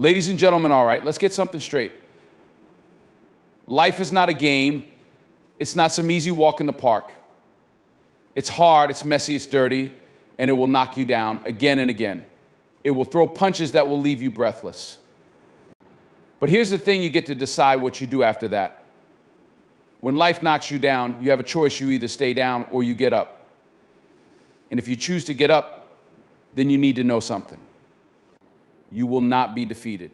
Ladies and gentlemen, all right, let's get something straight. Life is not a game. It's not some easy walk in the park. It's hard, it's messy, it's dirty, and it will knock you down again and again. It will throw punches that will leave you breathless. But here's the thing, you get to decide what you do after that. When life knocks you down, you have a choice. You either stay down or you get up. And if you choose to get up, then you need to know something. You will not be defeated.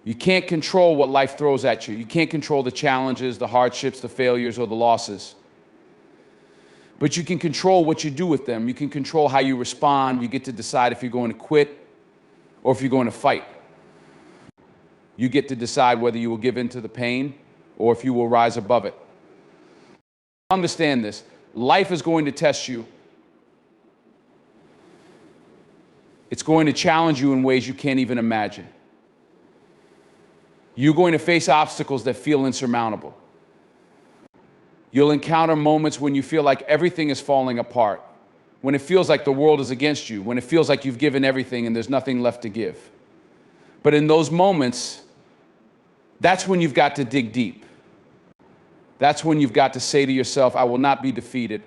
You can't control what life throws at you. You can't control the challenges, the hardships, the failures, or the losses. But you can control what you do with them. You can control how you respond. You get to decide if you're going to quit or if you're going to fight. You get to decide whether you will give in to the pain or if you will rise above it. Understand this. Life is going to test you. It's going to challenge you in ways you can't even imagine. You're going to face obstacles that feel insurmountable. You'll encounter moments when you feel like everything is falling apart, when it feels like the world is against you, when it feels like you've given everything and there's nothing left to give. But in those moments, that's when you've got to dig deep. That's when you've got to say to yourself, I will not be defeated.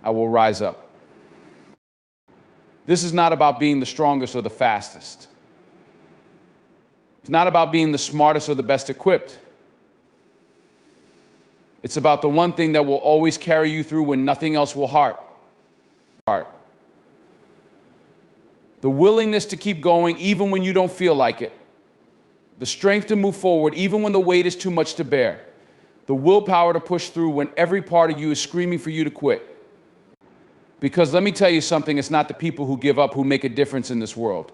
I will rise up. This is not about being the strongest or the fastest. It's not about being the smartest or the best equipped. It's about the one thing that will always carry you through when nothing else will heart. The willingness to keep going even when you don't feel like it. The strength to move forward even when the weight is too much to bear. The willpower to push through when every part of you is screaming for you to quit. Because let me tell you something, it's not the people who give up who make a difference in this world.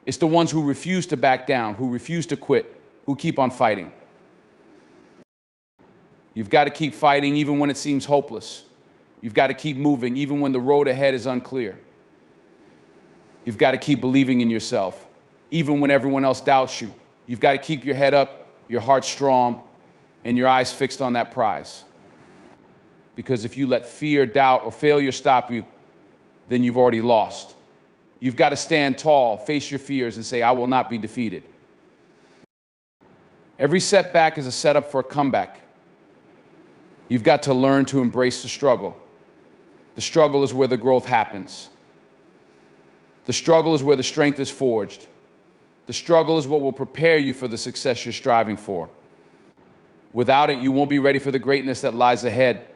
It's the ones who refuse to back down, who refuse to quit, who keep on fighting. You've got to keep fighting even when it seems hopeless. You've got to keep moving even when the road ahead is unclear. You've got to keep believing in yourself even when everyone else doubts you. You've got to keep your head up, your heart strong, and your eyes fixed on that prize. Because if you let fear, doubt, or failure stop you, then you've already lost. You've got to stand tall, face your fears, and say, I will not be defeated. Every setback is a setup for a comeback. You've got to learn to embrace the struggle. The struggle is where the growth happens. The struggle is where the strength is forged. The struggle is what will prepare you for the success you're striving for. Without it, you won't be ready for the greatness that lies ahead.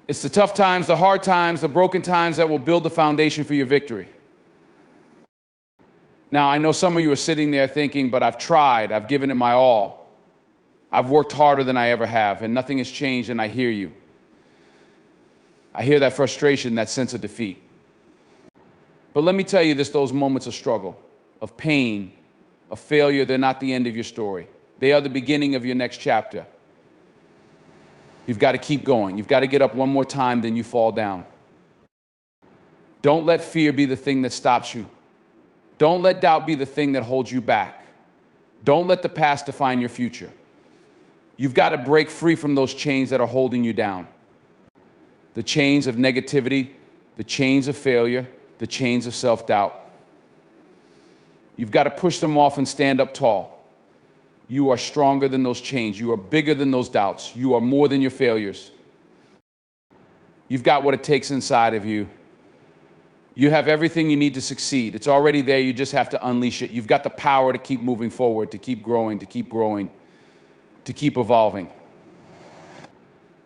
It's the tough times, the hard times, the broken times that will build the foundation for your victory. Now, I know some of you are sitting there thinking, but I've tried, I've given it my all. I've worked harder than I ever have, and nothing has changed, and I hear you. I hear that frustration, that sense of defeat. But let me tell you this, those moments of struggle, of pain, of failure, they're not the end of your story. They are the beginning of your next chapter. You've got to keep going. You've got to get up one more time, then you fall down. Don't let fear be the thing that stops you. Don't let doubt be the thing that holds you back. Don't let the past define your future. You've got to break free from those chains that are holding you down. The chains of negativity, the chains of failure, the chains of self-doubt. You've got to push them off and stand up tall. You are stronger than those chains. You are bigger than those doubts. You are more than your failures. You've got what it takes inside of you. You have everything you need to succeed. It's already there. You just have to unleash it. You've got the power to keep moving forward, to keep growing, to keep growing, to keep evolving.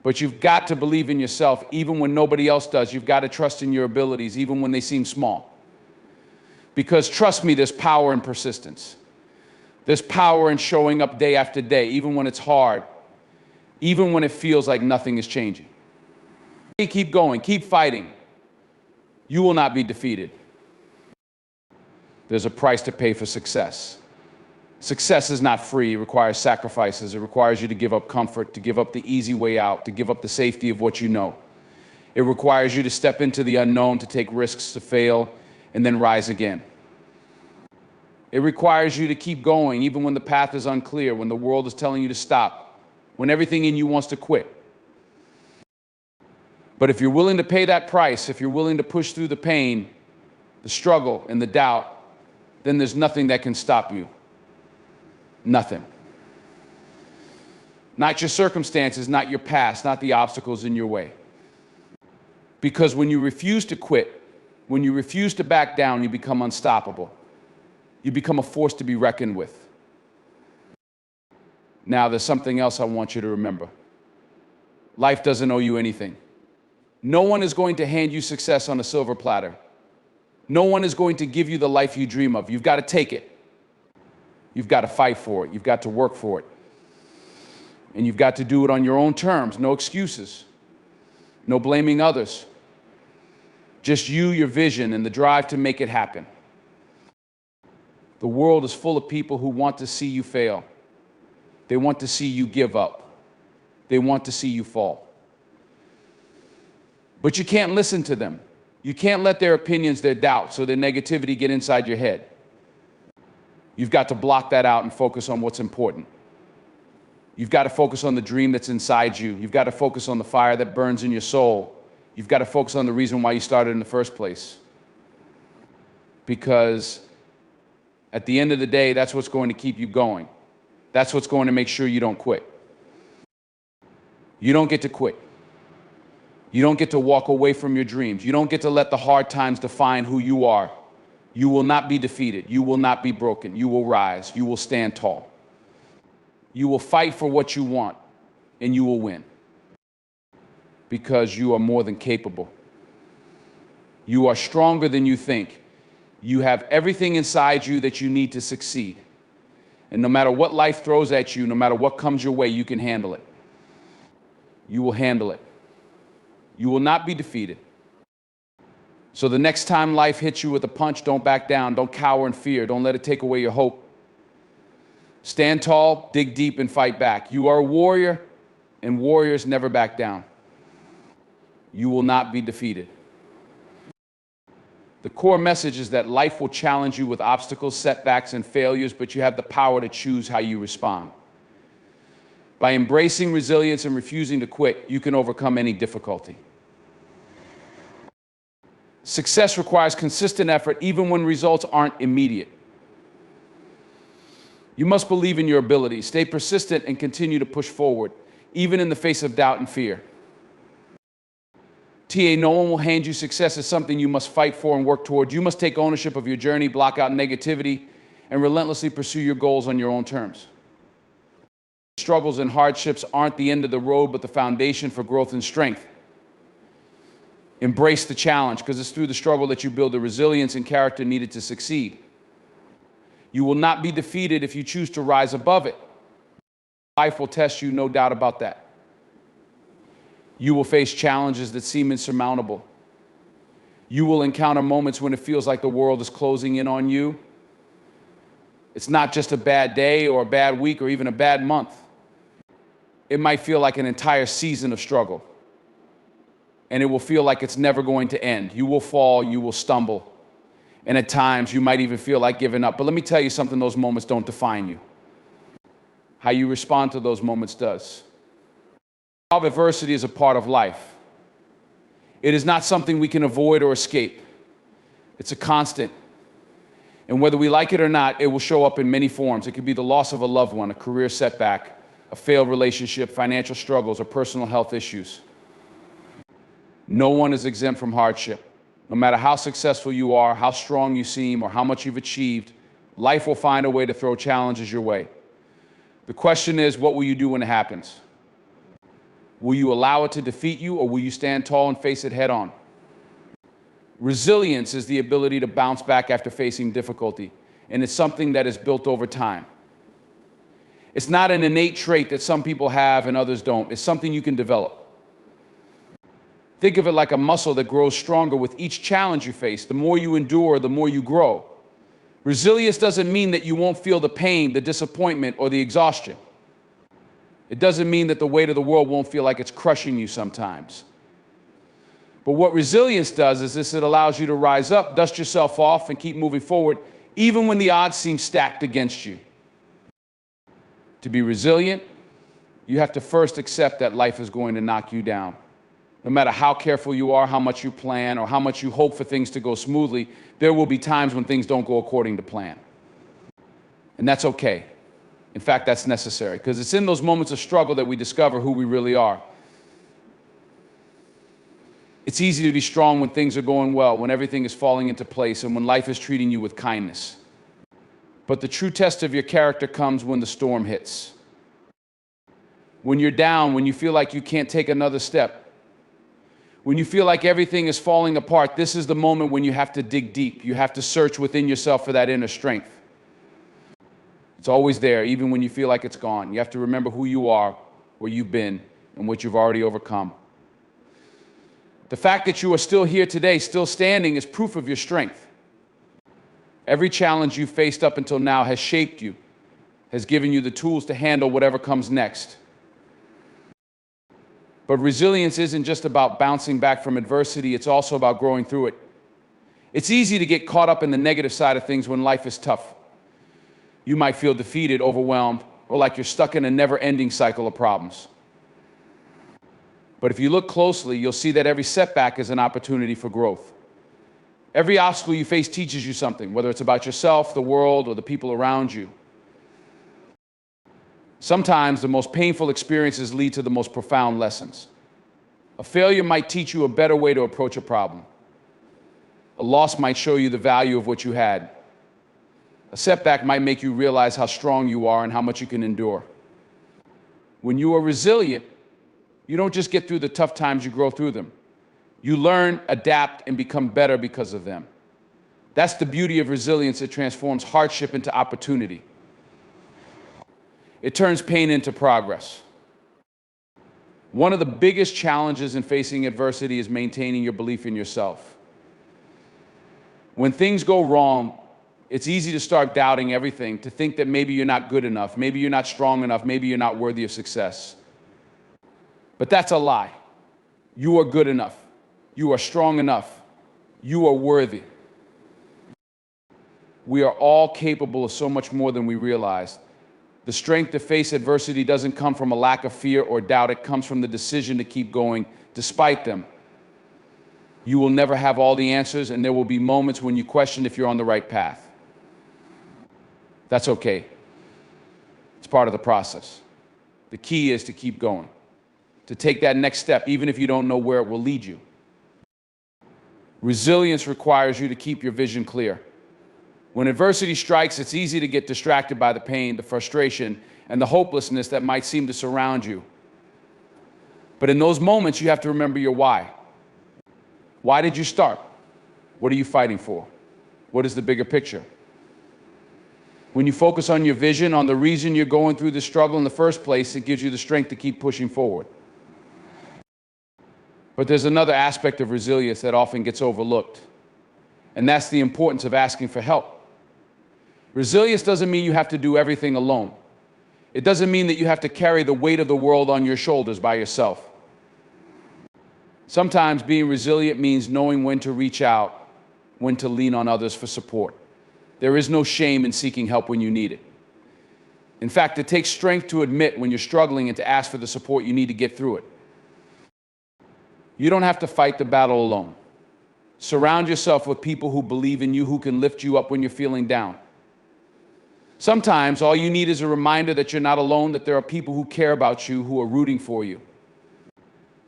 But you've got to believe in yourself even when nobody else does. You've got to trust in your abilities even when they seem small. Because trust me, there's power in persistence. There's power in showing up day after day, even when it's hard, even when it feels like nothing is changing. Keep going, keep fighting. You will not be defeated. There's a price to pay for success. Success is not free. It requires sacrifices. It requires you to give up comfort, to give up the easy way out, to give up the safety of what you know. It requires you to step into the unknown, to take risks, to fail, and then rise again. It requires you to keep going even when the path is unclear, when the world is telling you to stop, when everything in you wants to quit. But if you're willing to pay that price, if you're willing to push through the pain, the struggle, and the doubt, then there's nothing that can stop you. Nothing. Not your circumstances, not your past, not the obstacles in your way. Because when you refuse to quit, when you refuse to back down, you become unstoppable. You become a force to be reckoned with. Now, there's something else I want you to remember. Life doesn't owe you anything. No one is going to hand you success on a silver platter. No one is going to give you the life you dream of. You've got to take it. You've got to fight for it. You've got to work for it. And you've got to do it on your own terms. No excuses. No blaming others. Just you, your vision, and the drive to make it happen. The world is full of people who want to see you fail. They want to see you give up. They want to see you fall. But you can't listen to them. You can't let their opinions, their doubts, or their negativity get inside your head. You've got to block that out and focus on what's important. You've got to focus on the dream that's inside you. You've got to focus on the fire that burns in your soul. You've got to focus on the reason why you started in the first place. Because at the end of the day, that's what's going to keep you going. That's what's going to make sure you don't quit. You don't get to quit. You don't get to walk away from your dreams. You don't get to let the hard times define who you are. You will not be defeated. You will not be broken. You will rise. You will stand tall. You will fight for what you want, and you will win. Because you are more than capable. You are stronger than you think. You have everything inside you that you need to succeed. And no matter what life throws at you, no matter what comes your way, you can handle it. You will handle it. You will not be defeated. So the next time life hits you with a punch, don't back down. Don't cower in fear. Don't let it take away your hope. Stand tall, dig deep, and fight back. You are a warrior, and warriors never back down. You will not be defeated. The core message is that life will challenge you with obstacles, setbacks, and failures, but you have the power to choose how you respond. By embracing resilience and refusing to quit, you can overcome any difficulty. Success requires consistent effort, even when results aren't immediate. You must believe in your abilities, stay persistent, and continue to push forward, even in the face of doubt and fear. TA, no one will hand you success. It's something you must fight for and work toward. You must take ownership of your journey, block out negativity, and relentlessly pursue your goals on your own terms. Struggles and hardships aren't the end of the road, but the foundation for growth and strength. Embrace the challenge, because it's through the struggle that you build the resilience and character needed to succeed. You will not be defeated if you choose to rise above it. Life will test you, no doubt about that. You will face challenges that seem insurmountable. You will encounter moments when it feels like the world is closing in on you. It's not just a bad day or a bad week or even a bad month. It might feel like an entire season of struggle. And it will feel like it's never going to end. You will fall, you will stumble. And at times, you might even feel like giving up. But let me tell you something, those moments don't define you. How you respond to those moments does. All adversity is a part of life. It is not something we can avoid or escape. It's a constant. And whether we like it or not, it will show up in many forms. It could be the loss of a loved one, a career setback, a failed relationship, financial struggles, or personal health issues. No one is exempt from hardship. No matter how successful you are, how strong you seem, or how much you've achieved, life will find a way to throw challenges your way. The question is, what will you do when it happens? Will you allow it to defeat you, or will you stand tall and face it head on? Resilience is the ability to bounce back after facing difficulty, and it's something that is built over time. It's not an innate trait that some people have and others don't. It's something you can develop. Think of it like a muscle that grows stronger with each challenge you face. The more you endure, the more you grow. Resilience doesn't mean that you won't feel the pain, the disappointment, or the exhaustion. It doesn't mean that the weight of the world won't feel like it's crushing you sometimes. But what resilience does is this: it allows you to rise up, dust yourself off, and keep moving forward, even when the odds seem stacked against you. To be resilient, you have to first accept that life is going to knock you down. No matter how careful you are, how much you plan, or how much you hope for things to go smoothly, there will be times when things don't go according to plan. And that's okay. In fact, that's necessary, because it's in those moments of struggle that we discover who we really are. It's easy to be strong when things are going well, when everything is falling into place, and when life is treating you with kindness. But the true test of your character comes when the storm hits. When you're down, when you feel like you can't take another step, when you feel like everything is falling apart, this is the moment when you have to dig deep. You have to search within yourself for that inner strength. It's always there, even when you feel like it's gone. You have to remember who you are, where you've been, and what you've already overcome. The fact that you are still here today, still standing, is proof of your strength. Every challenge you've faced up until now has shaped you, has given you the tools to handle whatever comes next. But resilience isn't just about bouncing back from adversity, it's also about growing through it. It's easy to get caught up in the negative side of things when life is tough. You might feel defeated, overwhelmed, or like you're stuck in a never-ending cycle of problems. But if you look closely, you'll see that every setback is an opportunity for growth. Every obstacle you face teaches you something, whether it's about yourself, the world, or the people around you. Sometimes the most painful experiences lead to the most profound lessons. A failure might teach you a better way to approach a problem. A loss might show you the value of what you had. A setback might make you realize how strong you are and how much you can endure. When you are resilient, you don't just get through the tough times, you grow through them. You learn, adapt, and become better because of them. That's the beauty of resilience. It transforms hardship into opportunity. It turns pain into progress. One of the biggest challenges in facing adversity is maintaining your belief in yourself. When things go wrong, it's easy to start doubting everything, to think that maybe you're not good enough, maybe you're not strong enough, maybe you're not worthy of success. But that's a lie. You are good enough. You are strong enough. You are worthy. We are all capable of so much more than we realize. The strength to face adversity doesn't come from a lack of fear or doubt. It comes from the decision to keep going despite them. You will never have all the answers, and there will be moments when you question if you're on the right path. That's okay. It's part of the process. The key is to keep going, to take that next step, even if you don't know where it will lead you. Resilience requires you to keep your vision clear. When adversity strikes, it's easy to get distracted by the pain, the frustration, and the hopelessness that might seem to surround you. But in those moments, you have to remember your why. Why did you start? What are you fighting for? What is the bigger picture? When you focus on your vision, on the reason you're going through the struggle in the first place, it gives you the strength to keep pushing forward. But there's another aspect of resilience that often gets overlooked, and that's the importance of asking for help. Resilience doesn't mean you have to do everything alone. It doesn't mean that you have to carry the weight of the world on your shoulders by yourself. Sometimes being resilient means knowing when to reach out, when to lean on others for support. There is no shame in seeking help when you need it. In fact, it takes strength to admit when you're struggling and to ask for the support you need to get through it. You don't have to fight the battle alone. Surround yourself with people who believe in you, who can lift you up when you're feeling down. Sometimes all you need is a reminder that you're not alone, that there are people who care about you, who are rooting for you.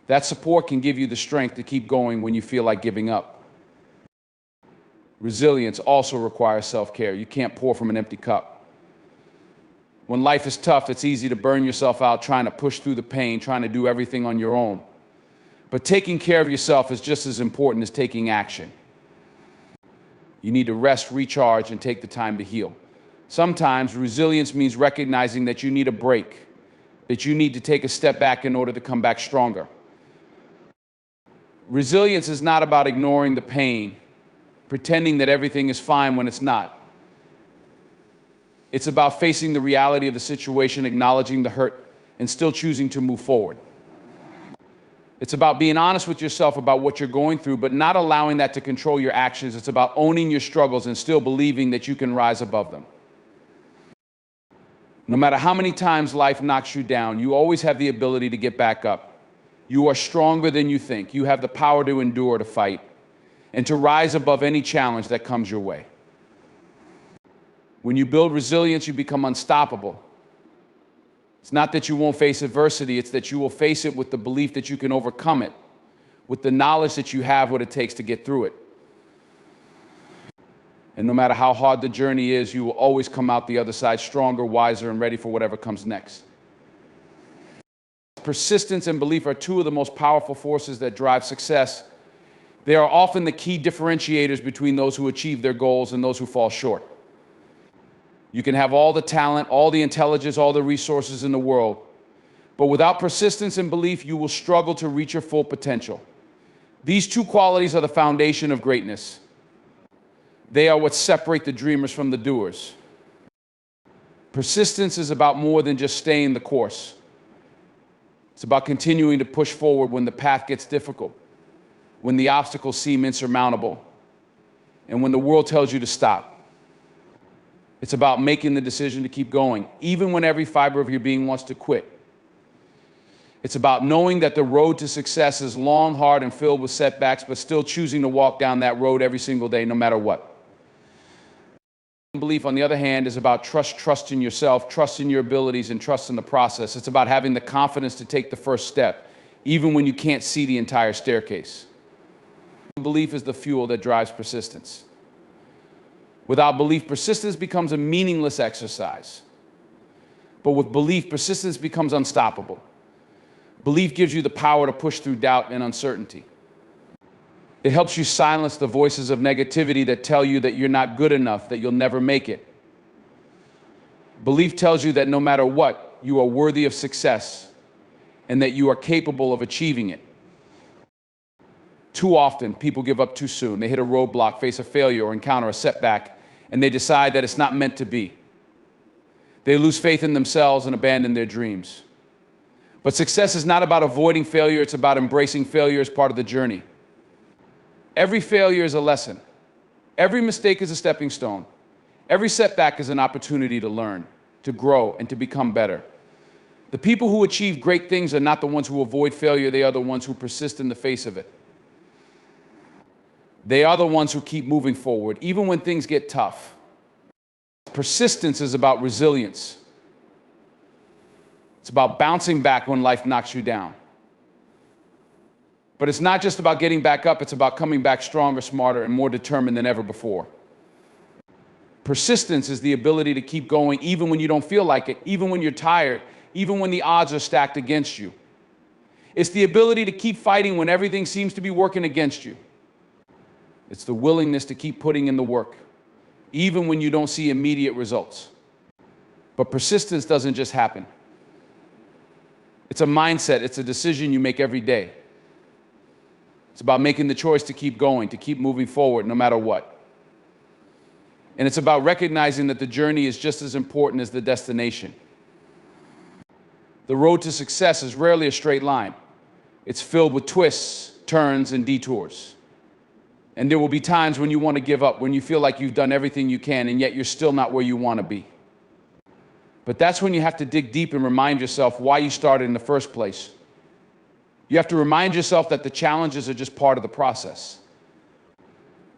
That support can give you the strength to keep going when you feel like giving up. Resilience also requires self-care. You can't pour from an empty cup. When life is tough, it's easy to burn yourself out trying to push through the pain, trying to do everything on your own. But taking care of yourself is just as important as taking action. You need to rest, recharge, and take the time to heal. Sometimes resilience means recognizing that you need a break, that you need to take a step back in order to come back stronger. Resilience is not about ignoring the pain, pretending that everything is fine when it's not. It's about facing the reality of the situation, acknowledging the hurt, and still choosing to move forward. It's about being honest with yourself about what you're going through, but not allowing that to control your actions. It's about owning your struggles and still believing that you can rise above them. No matter how many times life knocks you down, you always have the ability to get back up. You are stronger than you think. You have the power to endure, to fight, and to rise above any challenge that comes your way. When you build resilience, you become unstoppable. It's not that you won't face adversity, it's that you will face it with the belief that you can overcome it, with the knowledge that you have what it takes to get through it. And no matter how hard the journey is, you will always come out the other side stronger, wiser, and ready for whatever comes next. Persistence and belief are two of the most powerful forces that drive success. They are often the key differentiators between those who achieve their goals and those who fall short. You can have all the talent, all the intelligence, all the resources in the world, but without persistence and belief, you will struggle to reach your full potential. These two qualities are the foundation of greatness. They are what separate the dreamers from the doers. Persistence is about more than just staying the course. It's about continuing to push forward when the path gets difficult, when the obstacles seem insurmountable, and when the world tells you to stop. It's about making the decision to keep going, even when every fiber of your being wants to quit. It's about knowing that the road to success is long, hard, and filled with setbacks, but still choosing to walk down that road every single day, no matter what. Belief, on the other hand, is about trust in yourself, trust in your abilities, and trust in the process. It's about having the confidence to take the first step, even when you can't see the entire staircase. Belief is the fuel that drives persistence. Without belief, persistence becomes a meaningless exercise. But with belief, persistence becomes unstoppable. Belief gives you the power to push through doubt and uncertainty. It helps you silence the voices of negativity that tell you that you're not good enough, that you'll never make it. Belief tells you that no matter what, you are worthy of success and that you are capable of achieving it. Too often, people give up too soon. They hit a roadblock, face a failure, or encounter a setback, and they decide that it's not meant to be. They lose faith in themselves and abandon their dreams. But success is not about avoiding failure, it's about embracing failure as part of the journey. Every failure is a lesson. Every mistake is a stepping stone. Every setback is an opportunity to learn, to grow, and to become better. The people who achieve great things are not the ones who avoid failure, they are the ones who persist in the face of it. They are the ones who keep moving forward, even when things get tough. Persistence is about resilience. It's about bouncing back when life knocks you down. But it's not just about getting back up, it's about coming back stronger, smarter, and more determined than ever before. Persistence is the ability to keep going even when you don't feel like it, even when you're tired, even when the odds are stacked against you. It's the ability to keep fighting when everything seems to be working against you. It's the willingness to keep putting in the work, even when you don't see immediate results. But persistence doesn't just happen. It's a mindset, it's a decision you make every day. It's about making the choice to keep going, to keep moving forward no matter what. And it's about recognizing that the journey is just as important as the destination. The road to success is rarely a straight line. It's filled with twists, turns, and detours. And there will be times when you want to give up, when you feel like you've done everything you can, and yet you're still not where you want to be. But that's when you have to dig deep and remind yourself why you started in the first place. You have to remind yourself that the challenges are just part of the process.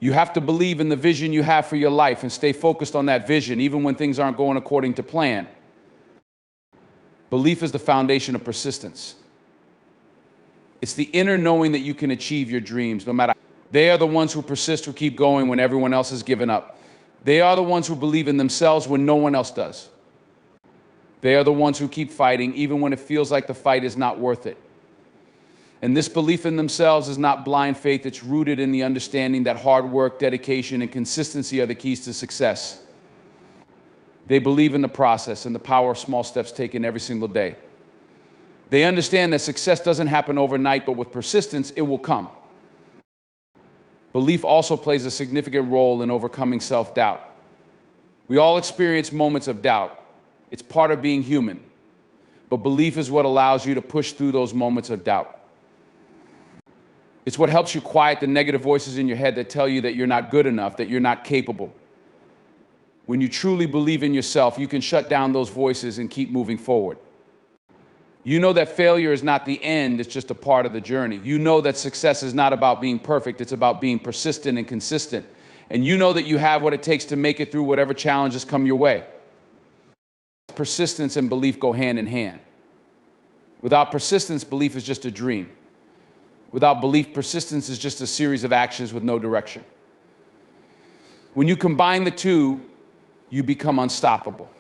You have to believe in the vision you have for your life and stay focused on that vision, even when things aren't going according to plan. Belief is the foundation of persistence. It's the inner knowing that you can achieve your dreams, no matter. They are the ones who persist, who keep going when everyone else has given up. They are the ones who believe in themselves when no one else does. They are the ones who keep fighting, even when it feels like the fight is not worth it. And this belief in themselves is not blind faith. It's rooted in the understanding that hard work, dedication, and consistency are the keys to success. They believe in the process and the power of small steps taken every single day. They understand that success doesn't happen overnight, but with persistence, it will come. Belief also plays a significant role in overcoming self-doubt. We all experience moments of doubt. It's part of being human. But belief is what allows you to push through those moments of doubt. It's what helps you quiet the negative voices in your head that tell you that you're not good enough, that you're not capable. When you truly believe in yourself, you can shut down those voices and keep moving forward. You know that failure is not the end, it's just a part of the journey. You know that success is not about being perfect, it's about being persistent and consistent. And you know that you have what it takes to make it through whatever challenges come your way. Persistence and belief go hand in hand. Without persistence, belief is just a dream. Without belief, persistence is just a series of actions with no direction. When you combine the two, you become unstoppable.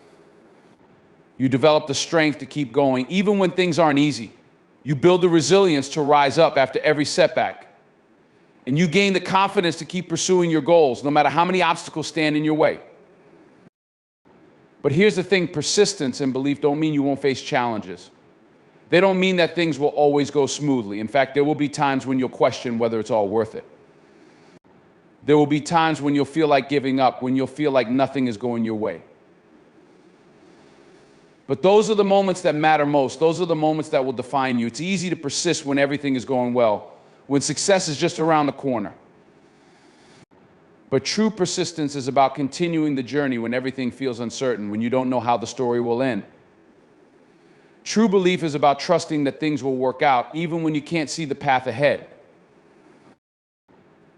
You develop the strength to keep going, even when things aren't easy. You build the resilience to rise up after every setback. And you gain the confidence to keep pursuing your goals, no matter how many obstacles stand in your way. But here's the thing, persistence and belief don't mean you won't face challenges. They don't mean that things will always go smoothly. In fact, there will be times when you'll question whether it's all worth it. There will be times when you'll feel like giving up, when you'll feel like nothing is going your way. But those are the moments that matter most. Those are the moments that will define you. It's easy to persist when everything is going well, when success is just around the corner. But true persistence is about continuing the journey when everything feels uncertain, when you don't know how the story will end. True belief is about trusting that things will work out, even when you can't see the path ahead.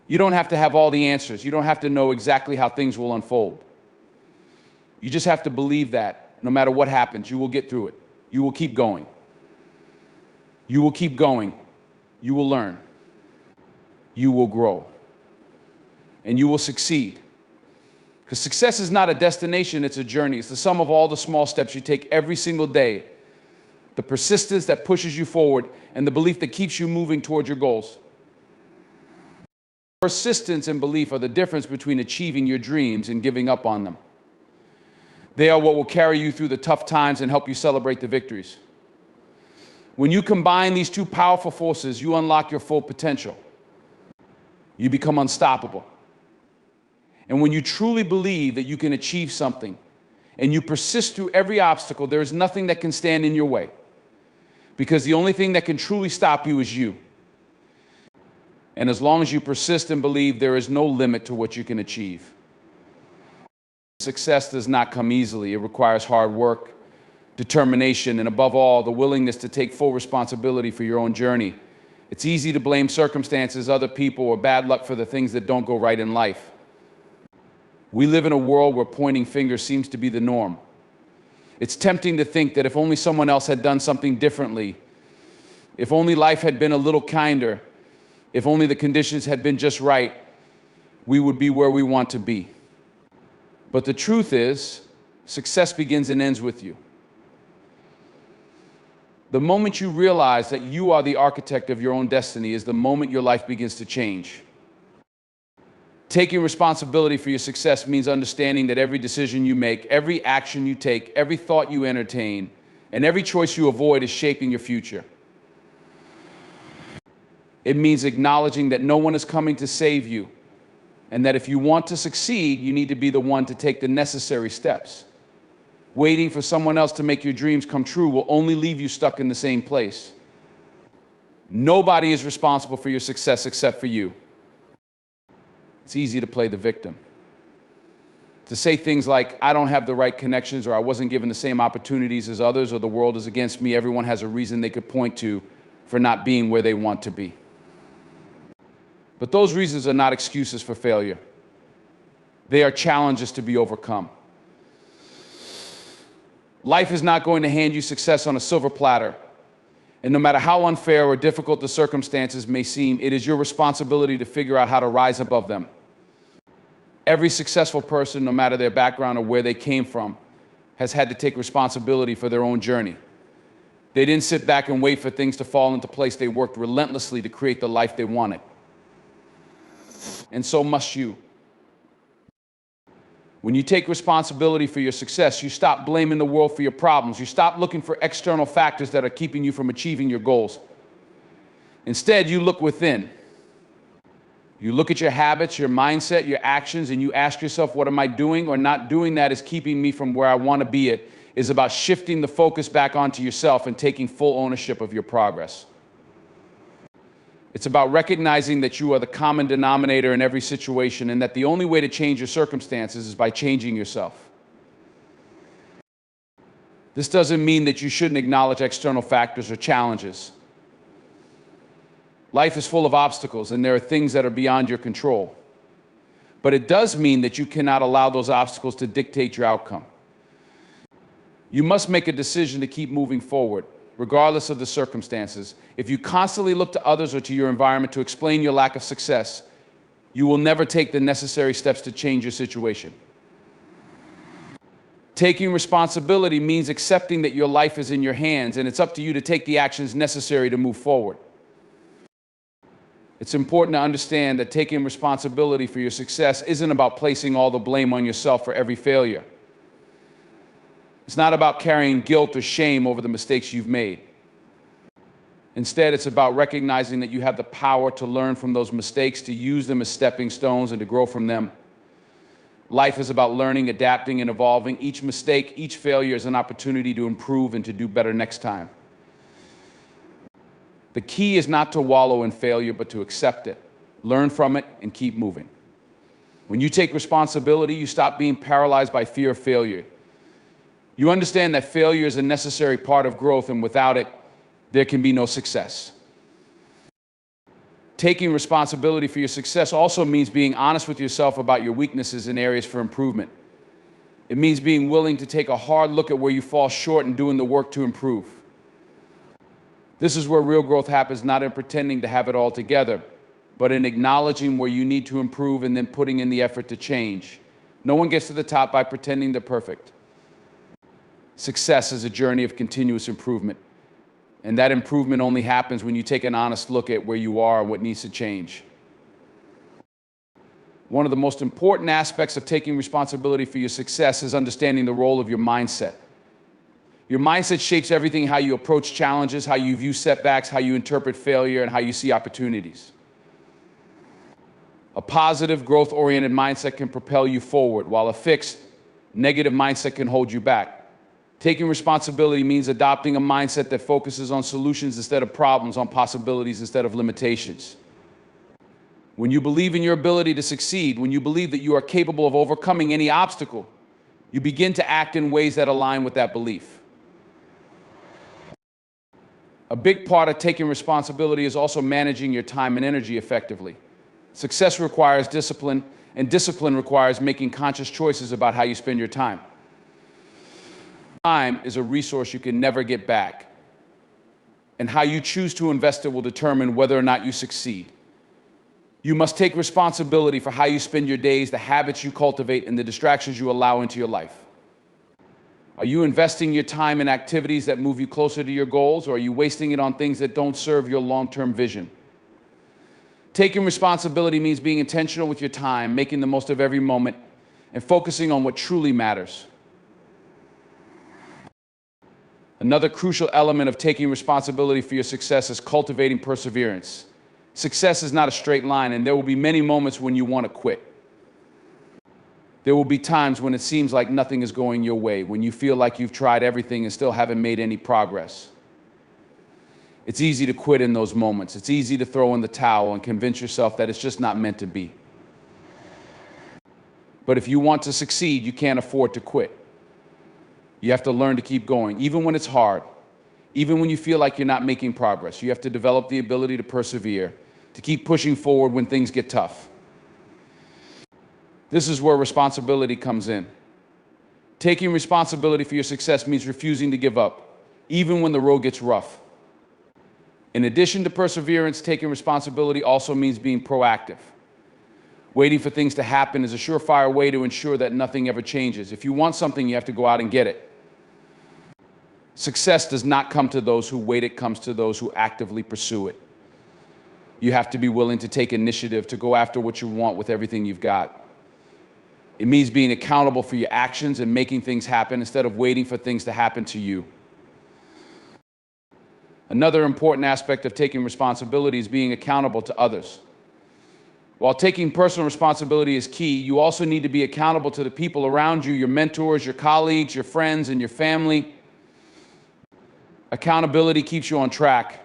You don't have to have all the answers. You don't have to know exactly how things will unfold. You just have to believe that no matter what happens, you will get through it. You will keep going. You will keep going. You will learn. You will grow. And you will succeed. Because success is not a destination, it's a journey. It's the sum of all the small steps you take every single day. The persistence that pushes you forward and the belief that keeps you moving towards your goals. Persistence and belief are the difference between achieving your dreams and giving up on them. They are what will carry you through the tough times and help you celebrate the victories. When you combine these two powerful forces, you unlock your full potential. You become unstoppable. And when you truly believe that you can achieve something and you persist through every obstacle, there is nothing that can stand in your way. Because the only thing that can truly stop you is you. And as long as you persist and believe, there is no limit to what you can achieve. Success does not come easily. It requires hard work, determination, and above all, the willingness to take full responsibility for your own journey. It's easy to blame circumstances, other people, or bad luck for the things that don't go right in life. We live in a world where pointing fingers seems to be the norm. It's tempting to think that if only someone else had done something differently, if only life had been a little kinder, if only the conditions had been just right, we would be where we want to be. But the truth is, success begins and ends with you. The moment you realize that you are the architect of your own destiny is the moment your life begins to change. Taking responsibility for your success means understanding that every decision you make, every action you take, every thought you entertain, and every choice you avoid is shaping your future. It means acknowledging that no one is coming to save you, and that if you want to succeed, you need to be the one to take the necessary steps. Waiting for someone else to make your dreams come true will only leave you stuck in the same place. Nobody is responsible for your success except for you. It's easy to play the victim. To say things like, I don't have the right connections, or I wasn't given the same opportunities as others, or the world is against me. Everyone has a reason they could point to for not being where they want to be. But those reasons are not excuses for failure. They are challenges to be overcome. Life is not going to hand you success on a silver platter. And no matter how unfair or difficult the circumstances may seem, it is your responsibility to figure out how to rise above them. Every successful person, no matter their background or where they came from, has had to take responsibility for their own journey. They didn't sit back and wait for things to fall into place. They worked relentlessly to create the life they wanted. And so must you. When you take responsibility for your success, you stop blaming the world for your problems. You stop looking for external factors that are keeping you from achieving your goals. Instead, you look within. You look at your habits, your mindset, your actions, and you ask yourself, what am I doing or not doing that is keeping me from where I want to be? It is about shifting the focus back onto yourself and taking full ownership of your progress. It's about recognizing that you are the common denominator in every situation and that the only way to change your circumstances is by changing yourself. This doesn't mean that you shouldn't acknowledge external factors or challenges. Life is full of obstacles, and there are things that are beyond your control. But it does mean that you cannot allow those obstacles to dictate your outcome. You must make a decision to keep moving forward, regardless of the circumstances. If you constantly look to others or to your environment to explain your lack of success, you will never take the necessary steps to change your situation. Taking responsibility means accepting that your life is in your hands, and it's up to you to take the actions necessary to move forward. It's important to understand that taking responsibility for your success isn't about placing all the blame on yourself for every failure. It's not about carrying guilt or shame over the mistakes you've made. Instead, it's about recognizing that you have the power to learn from those mistakes, to use them as stepping stones, and to grow from them. Life is about learning, adapting, and evolving. Each mistake, each failure is an opportunity to improve and to do better next time. The key is not to wallow in failure, but to accept it, learn from it, and keep moving. When you take responsibility, you stop being paralyzed by fear of failure. You understand that failure is a necessary part of growth, and without it, there can be no success. Taking responsibility for your success also means being honest with yourself about your weaknesses and areas for improvement. It means being willing to take a hard look at where you fall short and doing the work to improve. This is where real growth happens, not in pretending to have it all together, but in acknowledging where you need to improve and then putting in the effort to change. No one gets to the top by pretending they're perfect. Success is a journey of continuous improvement. And that improvement only happens when you take an honest look at where you are and what needs to change. One of the most important aspects of taking responsibility for your success is understanding the role of your mindset. Your mindset shapes everything: how you approach challenges, how you view setbacks, how you interpret failure, and how you see opportunities. A positive, growth-oriented mindset can propel you forward, while a fixed, negative mindset can hold you back. Taking responsibility means adopting a mindset that focuses on solutions instead of problems, on possibilities instead of limitations. When you believe in your ability to succeed, when you believe that you are capable of overcoming any obstacle, you begin to act in ways that align with that belief. A big part of taking responsibility is also managing your time and energy effectively. Success requires discipline, and discipline requires making conscious choices about how you spend your time. Time is a resource you can never get back, and how you choose to invest it will determine whether or not you succeed. You must take responsibility for how you spend your days, the habits you cultivate, and the distractions you allow into your life. Are you investing your time in activities that move you closer to your goals, or are you wasting it on things that don't serve your long-term vision? Taking responsibility means being intentional with your time, making the most of every moment, and focusing on what truly matters. Another crucial element of taking responsibility for your success is cultivating perseverance. Success is not a straight line, and there will be many moments when you want to quit. There will be times when it seems like nothing is going your way, when you feel like you've tried everything and still haven't made any progress. It's easy to quit in those moments. It's easy to throw in the towel and convince yourself that it's just not meant to be. But if you want to succeed, you can't afford to quit. You have to learn to keep going, even when it's hard, even when you feel like you're not making progress. You have to develop the ability to persevere, to keep pushing forward when things get tough. This is where responsibility comes in. Taking responsibility for your success means refusing to give up, even when the road gets rough. In addition to perseverance, taking responsibility also means being proactive. Waiting for things to happen is a surefire way to ensure that nothing ever changes. If you want something, you have to go out and get it. Success does not come to those who wait, it comes to those who actively pursue it. You have to be willing to take initiative, to go after what you want with everything you've got. It means being accountable for your actions and making things happen instead of waiting for things to happen to you. Another important aspect of taking responsibility is being accountable to others. While taking personal responsibility is key, you also need to be accountable to the people around you, your mentors, your colleagues, your friends, and your family. Accountability keeps you on track,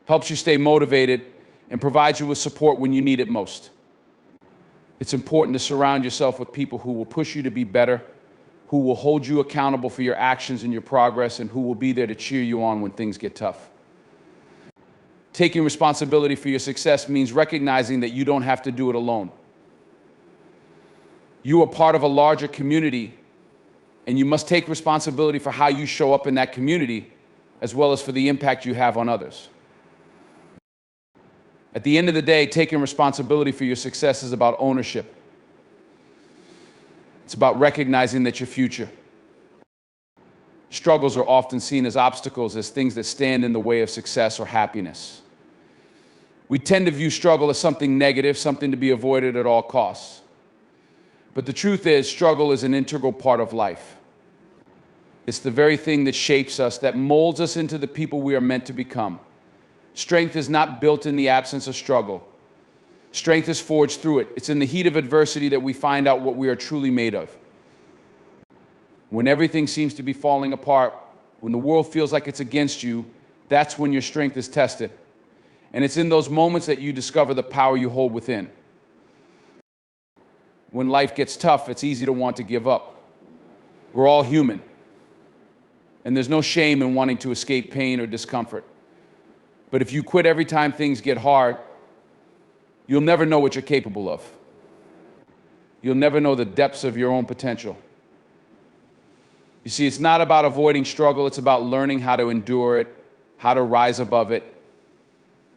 helps you stay motivated, and provides you with support when you need it most. It's important to surround yourself with people who will push you to be better, who will hold you accountable for your actions and your progress, and who will be there to cheer you on when things get tough. Taking responsibility for your success means recognizing that you don't have to do it alone. You are part of a larger community, and you must take responsibility for how you show up in that community, as well as for the impact you have on others. At the end of the day, taking responsibility for your success is about ownership. It's about recognizing that your future. Struggles are often seen as obstacles, as things that stand in the way of success or happiness. We tend to view struggle as something negative, something to be avoided at all costs. But the truth is, struggle is an integral part of life. It's the very thing that shapes us, that molds us into the people we are meant to become. Strength is not built in the absence of struggle. Strength is forged through it. It's in the heat of adversity that we find out what we are truly made of. When everything seems to be falling apart, when the world feels like it's against you, that's when your strength is tested. And it's in those moments that you discover the power you hold within. When life gets tough, it's easy to want to give up. We're all human. And there's no shame in wanting to escape pain or discomfort. But if you quit every time things get hard, you'll never know what you're capable of. You'll never know the depths of your own potential. You see, it's not about avoiding struggle, it's about learning how to endure it, how to rise above it,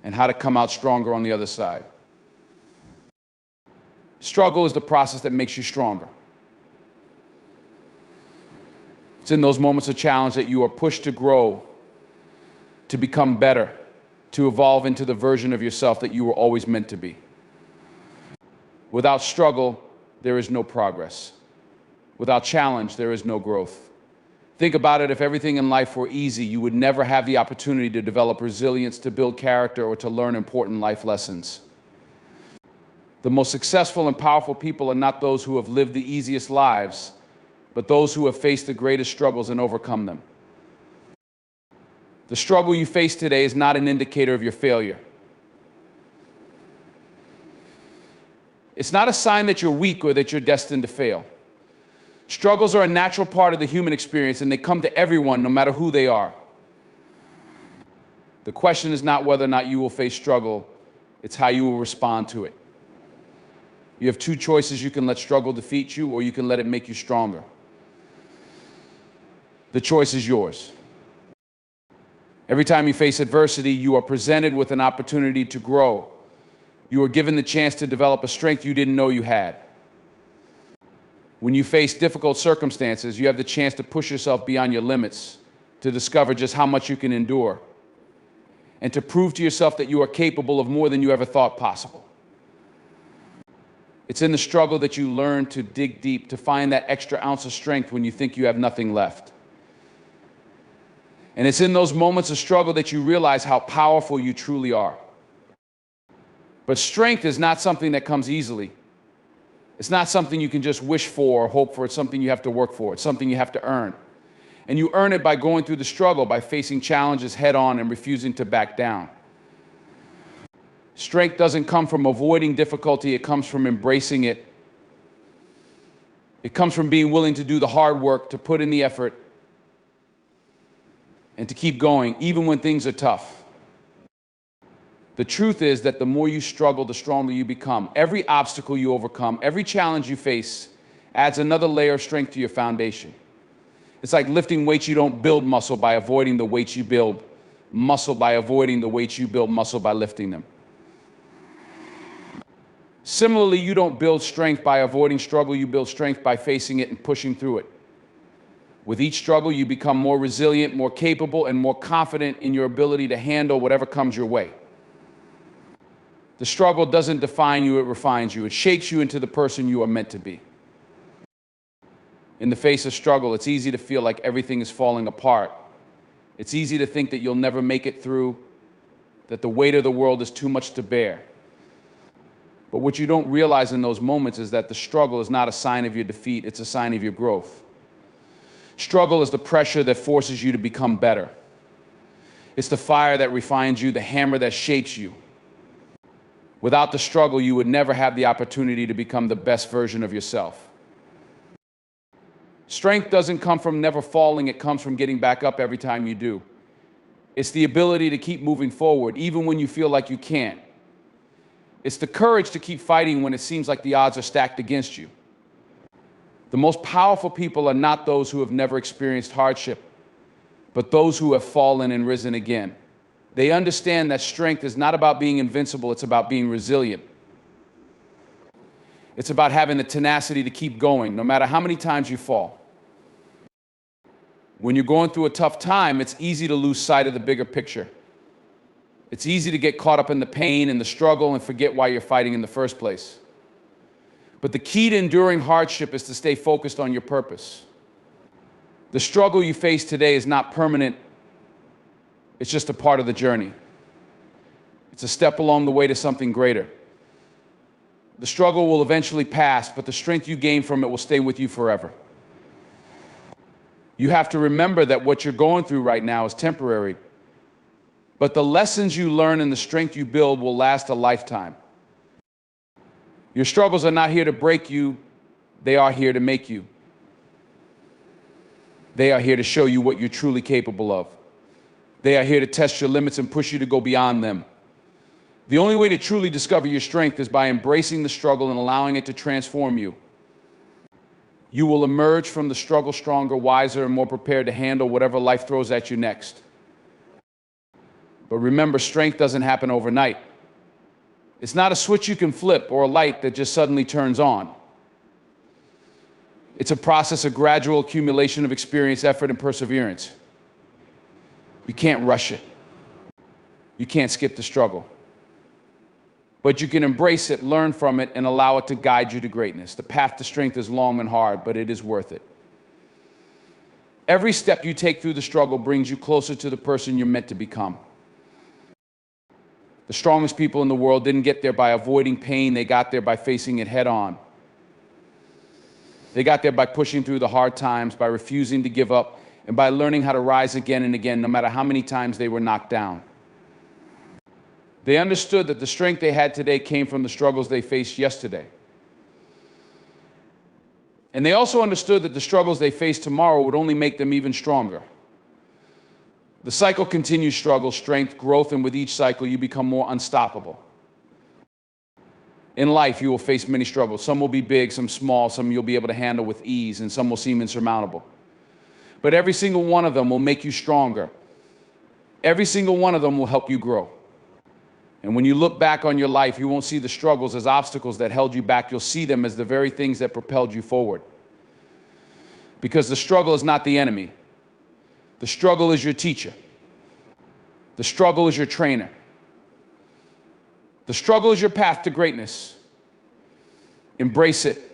and how to come out stronger on the other side. Struggle is the process that makes you stronger. It's in those moments of challenge that you are pushed to grow, to become better, to evolve into the version of yourself that you were always meant to be. Without struggle, there is no progress. Without challenge, there is no growth. Think about it, if everything in life were easy, you would never have the opportunity to develop resilience, to build character, or to learn important life lessons. The most successful and powerful people are not those who have lived the easiest lives, but those who have faced the greatest struggles and overcome them. The struggle you face today is not an indicator of your failure. It's not a sign that you're weak or that you're destined to fail. Struggles are a natural part of the human experience, and they come to everyone, no matter who they are. The question is not whether or not you will face struggle, it's how you will respond to it. You have two choices. You can let struggle defeat you, or you can let it make you stronger. The choice is yours. Every time you face adversity, you are presented with an opportunity to grow. You are given the chance to develop a strength you didn't know you had. When you face difficult circumstances, you have the chance to push yourself beyond your limits, to discover just how much you can endure, and to prove to yourself that you are capable of more than you ever thought possible. It's in the struggle that you learn to dig deep, to find that extra ounce of strength when you think you have nothing left. And it's in those moments of struggle that you realize how powerful you truly are. But strength is not something that comes easily. It's not something you can just wish for or hope for. It's something you have to work for. It's something you have to earn. And you earn it by going through the struggle, by facing challenges head on and refusing to back down. Strength doesn't come from avoiding difficulty. It comes from embracing it. It comes from being willing to do the hard work, to put in the effort, and to keep going, even when things are tough. The truth is that the more you struggle, the stronger you become. Every obstacle you overcome, every challenge you face, adds another layer of strength to your foundation. It's like lifting weights. You don't build muscle by avoiding the weights. You build muscle by avoiding the weights. You build muscle by lifting them. Similarly, you don't build strength by avoiding struggle. You build strength by facing it and pushing through it. With each struggle, you become more resilient, more capable, and more confident in your ability to handle whatever comes your way. The struggle doesn't define you, it refines you. It shapes you into the person you are meant to be. In the face of struggle, it's easy to feel like everything is falling apart. It's easy to think that you'll never make it through, that the weight of the world is too much to bear. But what you don't realize in those moments is that the struggle is not a sign of your defeat, it's a sign of your growth. Struggle is the pressure that forces you to become better. It's the fire that refines you, the hammer that shapes you. Without the struggle, you would never have the opportunity to become the best version of yourself. Strength doesn't come from never falling, it comes from getting back up every time you do. It's the ability to keep moving forward, even when you feel like you can't. It's the courage to keep fighting when it seems like the odds are stacked against you. The most powerful people are not those who have never experienced hardship, but those who have fallen and risen again. They understand that strength is not about being invincible, it's about being resilient. It's about having the tenacity to keep going, no matter how many times you fall. When you're going through a tough time, it's easy to lose sight of the bigger picture. It's easy to get caught up in the pain and the struggle and forget why you're fighting in the first place. But the key to enduring hardship is to stay focused on your purpose. The struggle you face today is not permanent. It's just a part of the journey. It's a step along the way to something greater. The struggle will eventually pass, but the strength you gain from it will stay with you forever. You have to remember that what you're going through right now is temporary, but the lessons you learn and the strength you build will last a lifetime. Your struggles are not here to break you, they are here to make you. They are here to show you what you're truly capable of. They are here to test your limits and push you to go beyond them. The only way to truly discover your strength is by embracing the struggle and allowing it to transform you. You will emerge from the struggle stronger, wiser, and more prepared to handle whatever life throws at you next. But remember, strength doesn't happen overnight. It's not a switch you can flip or a light that just suddenly turns on. It's a process of gradual accumulation of experience, effort, and perseverance. You can't rush it. You can't skip the struggle. But you can embrace it, learn from it, and allow it to guide you to greatness. The path to strength is long and hard, but it is worth it. Every step you take through the struggle brings you closer to the person you're meant to become. The strongest people in the world didn't get there by avoiding pain, they got there by facing it head on. They got there by pushing through the hard times, by refusing to give up, and by learning how to rise again and again, no matter how many times they were knocked down. They understood that the strength they had today came from the struggles they faced yesterday. And they also understood that the struggles they face tomorrow would only make them even stronger. The cycle continues: struggle, strength, growth, and with each cycle you become more unstoppable. In life you will face many struggles. Some will be big, some small, some you'll be able to handle with ease, and some will seem insurmountable. But every single one of them will make you stronger. Every single one of them will help you grow. And when you look back on your life, you won't see the struggles as obstacles that held you back. You'll see them as the very things that propelled you forward. Because the struggle is not the enemy. The struggle is your teacher. The struggle is your trainer. The struggle is your path to greatness. Embrace it.